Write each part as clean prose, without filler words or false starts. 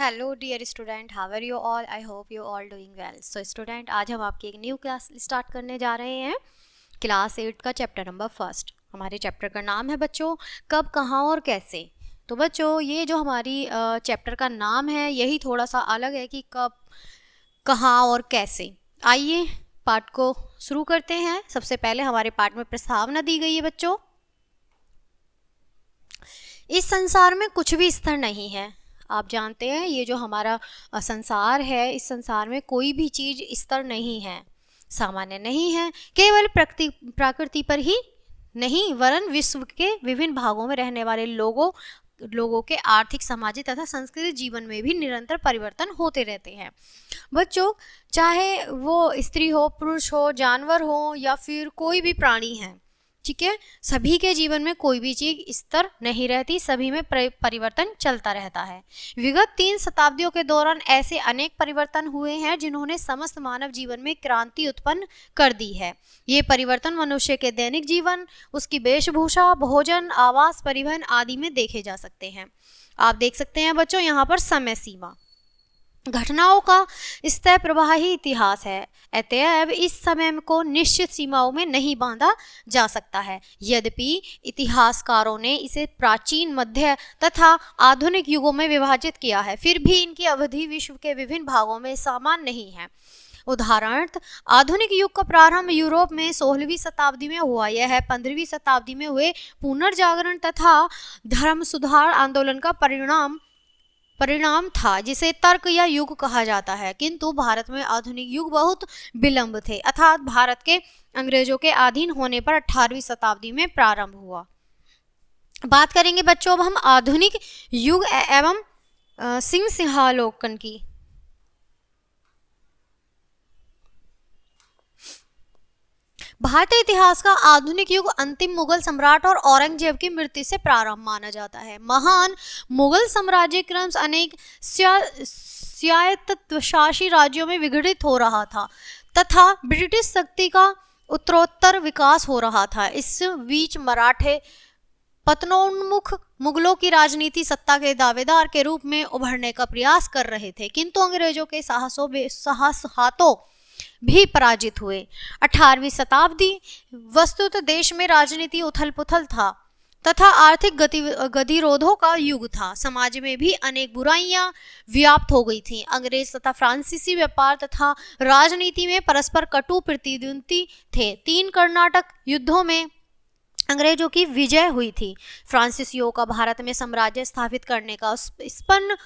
Hello dear student, how are you all? I hope you all doing well. So student, आज हम आपकी एक new class start करने जा रहे हैं। क्लास 8 का चैप्टर नंबर फर्स्ट। हमारे चैप्टर का नाम है बच्चों कब, कहाँ और कैसे। तो बच्चों, ये जो हमारी चैप्टर का नाम है यही थोड़ा सा अलग है कि कब, कहाँ और कैसे। आइए पाठ को शुरू करते हैं। सबसे पहले हमारे पाठ में प्रस्तावना दी गई है बच्चों। इस संसार में कुछ भी स्थिर नहीं है। आप जानते हैं ये जो हमारा संसार है, इस संसार में कोई भी चीज स्थिर नहीं है, सामान्य नहीं है। केवल प्रकृति पर ही नहीं वरन विश्व के विभिन्न भागों में रहने वाले लोगों के आर्थिक, सामाजिक तथा सांस्कृतिक जीवन में भी निरंतर परिवर्तन होते रहते हैं। बच्चों, चाहे वो स्त्री हो, पुरुष हो, जानवर हो या फिर कोई भी प्राणी है, ठीक है, सभी के जीवन में कोई भी चीज स्थिर नहीं रहती, सभी में परिवर्तन चलता रहता है। विगत 3 शताब्दियों के दौरान ऐसे अनेक परिवर्तन हुए हैं जिन्होंने समस्त मानव जीवन में क्रांति उत्पन्न कर दी है। ये परिवर्तन मनुष्य के दैनिक जीवन, उसकी वेशभूषा, भोजन, आवास, परिवहन आदि में देखे जा सकते हैं। आप देख सकते हैं बच्चों यहाँ पर समय सीमा, घटनाओं का स्थायी प्रवाही इतिहास है, अतएव इस समय को निश्चित सीमाओं में नहीं बांधा जा सकता है। यद्यपि इतिहासकारों ने इसे प्राचीन, मध्य तथा आधुनिक युगों में विभाजित किया है, फिर भी इनकी अवधि विश्व के विभिन्न भागों में समान नहीं है। उदाहरणार्थ, आधुनिक युग का प्रारंभ यूरोप में 16वीं शताब्दी में हुआ। यह 15वीं शताब्दी में हुए पुनर्जागरण तथा धर्म सुधार आंदोलन का परिणाम था, जिसे तर्क या युग कहा जाता है। किंतु भारत में आधुनिक युग बहुत विलंब थे, अर्थात भारत के अंग्रेजों के अधीन होने पर 18वीं शताब्दी में प्रारंभ हुआ। बात करेंगे बच्चों अब हम आधुनिक युग एवं सिंहावलोकन की। भारतीय इतिहास का आधुनिक युग अंतिम मुगल सम्राट और औरंगजेब की मृत्यु से प्रारंभ माना जाता है। महान मुगल साम्राज्य क्रम अनेक स्वायत्तशासी राज्यों में विघटित हो रहा था तथा ब्रिटिश शक्ति का उत्तरोत्तर विकास हो रहा था। इस बीच मराठे पतनोन्मुख मुगलों की राजनीति सत्ता के दावेदार के रूप में उभरने का प्रयास कर रहे थे, किंतु अंग्रेजों के साहस हाथों भी पराजित हुए। 18वीं शताब्दी वस्तुतः देश में राजनीति उथल पुथल था तथा आर्थिक गतिरोधों का युग था। समाज में भी अनेक बुराइयां व्याप्त हो गई थीं। अंग्रेज तथा फ्रांसीसी व्यापार तथा राजनीति में परस्पर कटु प्रतिद्वंदी थे। 3 कर्नाटक युद्धों में अंग्रेजों की विजय हुई थी। फ्रांसीसियों का भारत में साम्राज्य स्थापित करने का सपना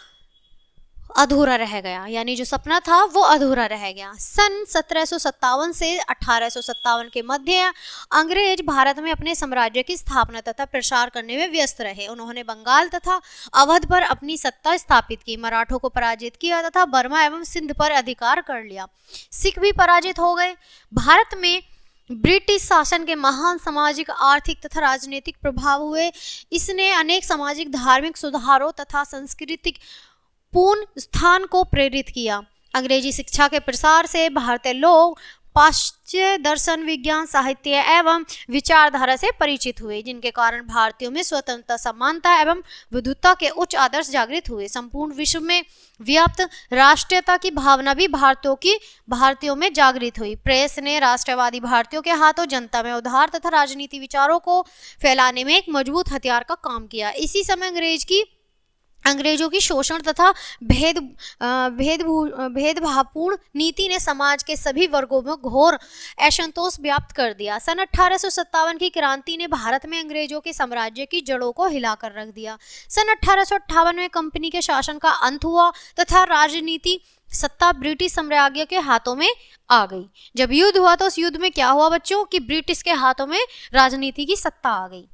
अधूरा रह गया, यानी जो सपना था वो अधूरा रह गया। सन 1757 से 1857 के मध्य अंग्रेज भारत में अपने साम्राज्य की स्थापना तथा प्रसार करने में व्यस्त रहे। उन्होंने बंगाल तथा अवध पर अपनी सत्ता स्थापित की, मराठों को पराजित किया तथा बर्मा एवं सिंध पर अधिकार कर लिया। सिख भी पराजित हो गए। भारत में ब्रिटिश शासन के महान सामाजिक, आर्थिक तथा राजनीतिक प्रभाव हुए। इसने अनेक सामाजिक, धार्मिक सुधारों तथा सांस्कृतिक पूर्ण स्थान को प्रेरित किया। अंग्रेजी शिक्षा के प्रसार से भारतीय लोग पाश्चात्य दर्शन, विज्ञान, साहित्य एवं विचारधारा से परिचित हुए, जिनके कारण भारतीयों में स्वतंत्रता, समानता एवं विद्वता के उच्च आदर्श जागृत हुए। संपूर्ण विश्व में व्याप्त राष्ट्रीयता की भावना भी भारतीयों में जागृत हुई। प्रेस ने राष्ट्रवादी भारतीयों के हाथों जनता में उदार तथा राजनीति विचारों को फैलाने में एक मजबूत हथियार का काम किया। इसी समय अंग्रेजों की शोषण तथा भेदभावपूर्ण नीति ने समाज के सभी वर्गों में घोर असंतोष व्याप्त कर दिया। सन 1857 की क्रांति ने भारत में अंग्रेजों के साम्राज्य की जड़ों को हिलाकर रख दिया। सन 1858 में कंपनी के शासन का अंत हुआ तथा राजनीति सत्ता ब्रिटिश साम्राज्य के हाथों में आ गई। जब युद्ध हुआ तो उस युद्ध में क्या हुआ बच्चों कि ब्रिटिश के हाथों में राजनीति की सत्ता आ गई।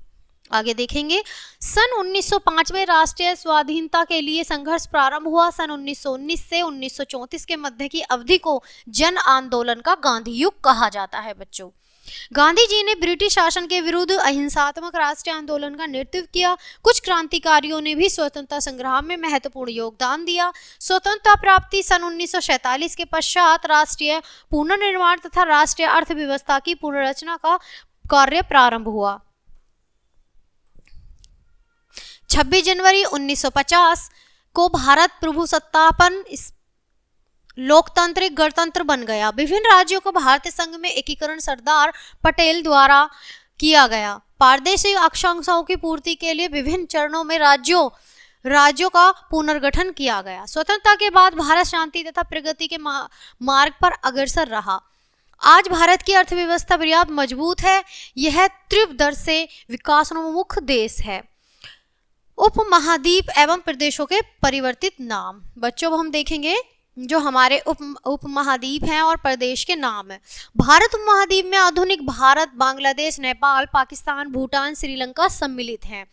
आगे देखेंगे। सन 1905 में राष्ट्रीय स्वाधीनता के लिए संघर्ष प्रारंभ हुआ। सन 1919 से 1934 के मध्य की अवधि को जन आंदोलन का गांधी युग कहा जाता है बच्चों। गांधी जी ने ब्रिटिश शासन के विरुद्ध अहिंसात्मक राष्ट्रीय आंदोलन का नेतृत्व किया। कुछ क्रांतिकारियों ने भी स्वतंत्रता संग्राम में महत्वपूर्ण योगदान दिया। स्वतंत्रता प्राप्ति सन 1947 के पश्चात राष्ट्रीय पुनर्निर्माण तथा राष्ट्रीय अर्थव्यवस्था की पुनर्रचना का कार्य प्रारंभ हुआ। 26 जनवरी 1950 को भारत प्रभुसत्तापन लोकतांत्रिक गणतंत्र बन गया। विभिन्न राज्यों का भारतीय संघ में एकीकरण सरदार पटेल द्वारा किया गया। प्रादेशिक आकांक्षाओं की पूर्ति के लिए विभिन्न चरणों में राज्यों का पुनर्गठन किया गया। स्वतंत्रता के बाद भारत शांति तथा प्रगति के मार्ग पर अग्रसर रहा। आज भारत की अर्थव्यवस्था पर्याप्त मजबूत है। यह तीव्र दर से विकासोन्मुख देश है। उपमहाद्वीप एवं प्रदेशों के परिवर्तित नाम। बच्चों, हम देखेंगे जो हमारे उपमहाद्वीप हैं और प्रदेश के नाम है। भारत उपमहाद्वीप में आधुनिक भारत, बांग्लादेश, नेपाल, पाकिस्तान, भूटान, श्रीलंका सम्मिलित हैं।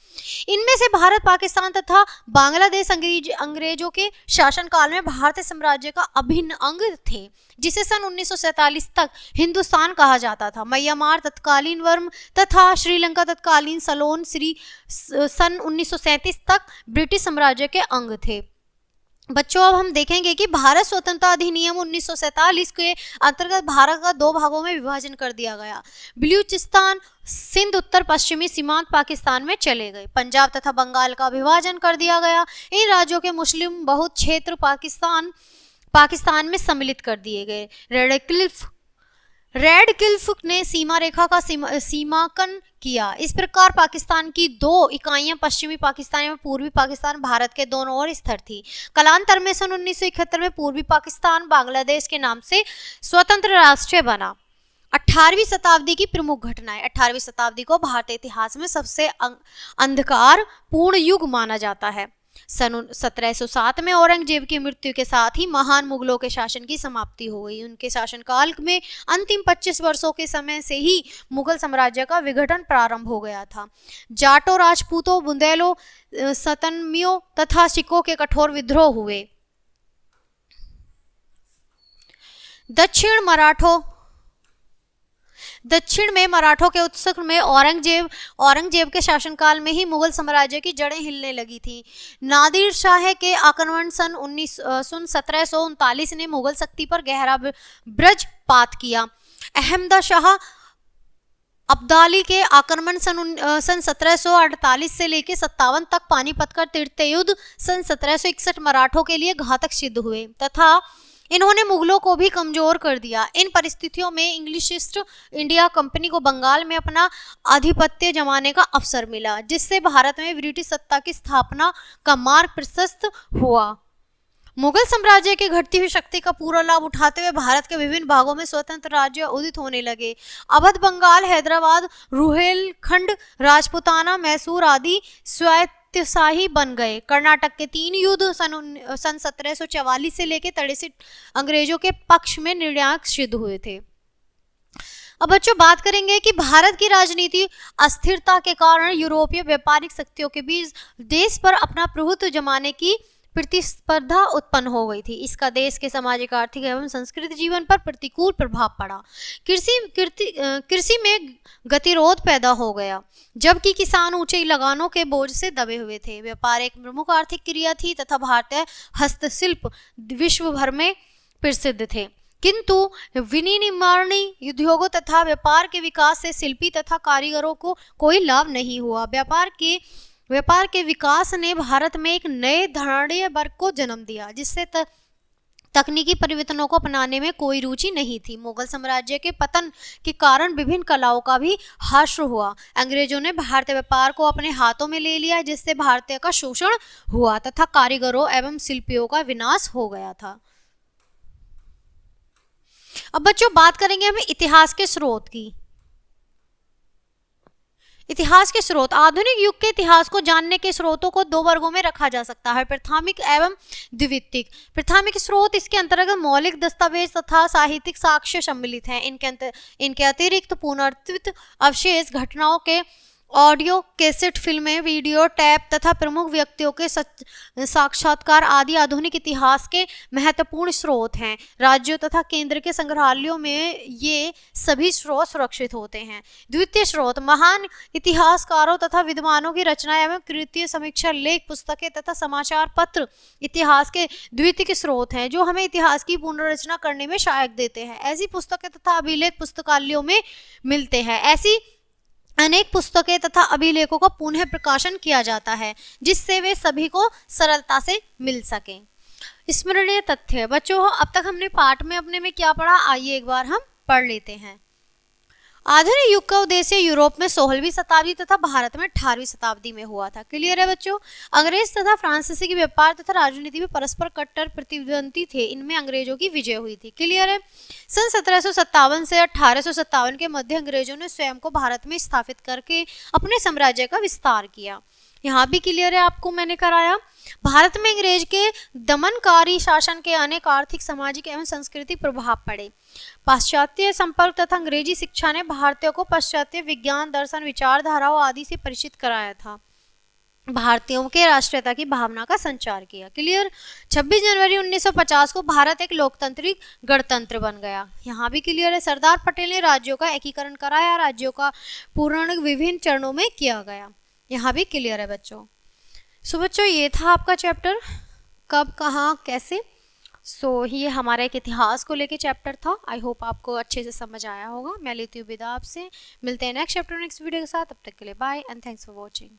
इनमें से भारत, पाकिस्तान तथा बांग्लादेश अंग्रेजों के शासनकाल में भारतीय साम्राज्य का अभिन्न अंग थे, जिसे सन 1947 तक हिंदुस्तान कहा जाता था। म्यांमार तत्कालीन वर्म तथा श्रीलंका तत्कालीन सलोन सन 1937 तक ब्रिटिश साम्राज्य के अंग थे। बच्चों, अब हम देखेंगे कि भारत स्वतंत्रता अधिनियम 1947 के अंतर्गत भारत का 2 भागों में विभाजन कर दिया गया। बलूचिस्तान, सिंध उत्तर पश्चिमी सीमांत पाकिस्तान में चले गए। पंजाब तथा बंगाल का विभाजन कर दिया गया। इन राज्यों के मुस्लिम बहुत क्षेत्र पाकिस्तान में सम्मिलित कर दिए गए। रेडक्लिफ ने सीमा रेखा का सीमांकन किया। इस प्रकार पाकिस्तान की 2 इकाइयां पश्चिमी पाकिस्तान एवं पूर्वी पाकिस्तान भारत के दोनों ओर स्थिर थी। कालांतर में सन 1971 में पूर्वी पाकिस्तान बांग्लादेश के नाम से स्वतंत्र राष्ट्र बना। 18वीं शताब्दी की प्रमुख घटनाएं। 18वीं शताब्दी को भारतीय इतिहास में सबसे अंधकार पूर्ण युग माना जाता है। सन 1707 में औरंगजेब की मृत्यु के साथ ही महान मुगलों के शासन की समाप्ति हो गई। उनके शासनकाल में अंतिम 25 वर्षों के समय से ही मुगल साम्राज्य का विघटन प्रारंभ हो गया था। जाटों, राजपूतों, बुंदेलों, सतनमियों तथा सिखों के कठोर विद्रोह हुए। दक्षिण में मराठों के उत्सर्ग में औरंगजेब के शासनकाल में ही मुगल साम्राज्य की जड़ें हिलने लगी थी। नादिर शाह के आक्रमण सन 1739 ने मुगल शक्ति पर गहरा वज्रपात किया। अहमद शाह अब्दाली के आक्रमण सन 1748 से लेकर 57 तक पानीपत का तृतीय युद्ध सन 1761 मराठों के लिए घातक सिद्ध हुए तथा इन्होंने मुगलों को भी कमजोर कर दिया। इन परिस्थितियों में इंग्लिश ईस्ट इंडिया कंपनी को बंगाल में अपना आधिपत्य जमाने का अवसर मिला, जिससे भारत में ब्रिटिश सत्ता की स्थापना का मार्ग प्रशस्त हुआ। मुगल साम्राज्य की घटती हुई शक्ति का पूरा लाभ उठाते हुए भारत के विभिन्न भागों में स्वतंत्र राज्य उदित होने लगे। अवध, बंगाल, हैदराबाद, रुहेलखंड, राजपुताना, मैसूर आदि स्वायत्तशाही बन गए। कर्नाटक के 3 युद्ध सन 1744 से लेकर 63 अंग्रेजों के पक्ष में निर्णायक सिद्ध हुए थे। अब बच्चों बात करेंगे कि भारत की राजनीति अस्थिरता के कारण यूरोपीय व्यापारिक शक्तियों के बीच देश पर अपना प्रभुत्व जमाने की प्रतिस्पर्धा उत्पन्न हो गई थी। इसका देश के सामाजिक, आर्थिक एवं सांस्कृतिक जीवन पर प्रतिकूल प्रभाव पड़ा। कृषि में गतिरोध पैदा हो गया, जबकि किसान ऊंचे लगानों के बोझ से दबे हुए थे। व्यापार एक प्रमुख आर्थिक क्रिया थी तथा भारतीय हस्तशिल्प विश्व भर में प्रसिद्ध थे, किंतु विनिर्माणी उद्योगों तथा व्यापार के विकास से शिल्पी तथा कारीगरों को कोई लाभ नहीं हुआ। व्यापार के विकास ने भारत में एक नए धनाढ़य वर्ग को जन्म दिया, जिससे तकनीकी परिवर्तनों को अपनाने में कोई रुचि नहीं थी। मुगल साम्राज्य के पतन के कारण विभिन्न कलाओं का भी ह्रास हुआ। अंग्रेजों ने भारतीय व्यापार को अपने हाथों में ले लिया, जिससे भारतीय का शोषण हुआ तथा कारीगरों एवं शिल्पियों का विनाश हो गया था। अब बच्चों बात करेंगे हम इतिहास के स्रोत की। इतिहास के स्रोत। आधुनिक युग के इतिहास को जानने के स्रोतों को 2 वर्गों में रखा जा सकता है, प्राथमिक एवं द्वितीयक। प्राथमिक स्रोत, इसके अंतर्गत मौलिक दस्तावेज तथा साहित्यिक साक्ष्य सम्मिलित हैं। इनके अतिरिक्त पुनर्त्वित अवशेष, घटनाओं के ऑडियो कैसेट, फिल्में, वीडियो टैप तथा प्रमुख व्यक्तियों के साक्षात्कार आदि आधुनिक इतिहास के महत्वपूर्ण स्रोत हैं। राज्यों तथा केंद्र के संग्रहालयों में ये सभी स्रोत सुरक्षित होते हैं। द्वितीय स्रोत, महान इतिहासकारों तथा विद्वानों की रचनाएं एवं कृतीय समीक्षा लेख, पुस्तकें तथा समाचार पत्र इतिहास के द्वितीयक स्रोत हैं, जो हमें इतिहास की पुनर्रचना करने में सहायता देते हैं। ऐसी पुस्तकें तथा अभिलेख पुस्तकालयों में मिलते हैं। अनेक पुस्तकें तथा अभिलेखों का पुनः प्रकाशन किया जाता है जिससे वे सभी को सरलता से मिल सके। स्मरणीय तथ्य बच्चों, अब तक हमने पाठ में अपने में क्या पढ़ा, आइए एक बार हम पढ़ लेते हैं। आधुनिक युग का उद्देश्य यूरोप में 16वीं शताब्दी तथा भारत में 18वीं शताब्दी में हुआ था। क्लियर है बच्चों। अंग्रेज तथा फ्रांसीसी के व्यापार तथा राजनीति में परस्पर कट्टर प्रतिद्वंदी थे, इनमें अंग्रेजों की विजय हुई थी। क्लियर है। सन 1757 से 1857 के मध्य अंग्रेजों ने स्वयं को भारत में स्थापित करके अपने साम्राज्य का विस्तार किया। यहाँ भी क्लियर है, आपको मैंने कराया। भारत में अंग्रेज के दमनकारी शासन के अनेक आर्थिक, सामाजिक एवं सांस्कृतिक प्रभाव पड़े। पाश्चात्य संपर्क तथा अंग्रेजी शिक्षा ने भारतीयों को पाश्चात्य विज्ञान, दर्शन, विचारधाराओं आदि से परिचित कराया था। भारतीयों के राष्ट्रीयता की भावना का संचार किया। क्लियर। 26 जनवरी 1950 को भारत एक लोकतांत्रिक गणतंत्र बन गया। यहाँ भी क्लियर है। सरदार पटेल ने राज्यों का एकीकरण कराया, राज्यों का पूर्ण विभिन्न चरणों में किया गया। यहाँ भी क्लियर है बच्चों। सो बच्चों, ये था आपका चैप्टर कब, कहाँ, कैसे। सो ये हमारा एक इतिहास को लेके चैप्टर था। आई होप आपको अच्छे से समझ आया होगा। मैं लेती हूँ विदा आपसे। मिलते हैं नेक्स्ट चैप्टर नेक्स्ट वीडियो के साथ। तब तक के लिए bye and thanks for watching.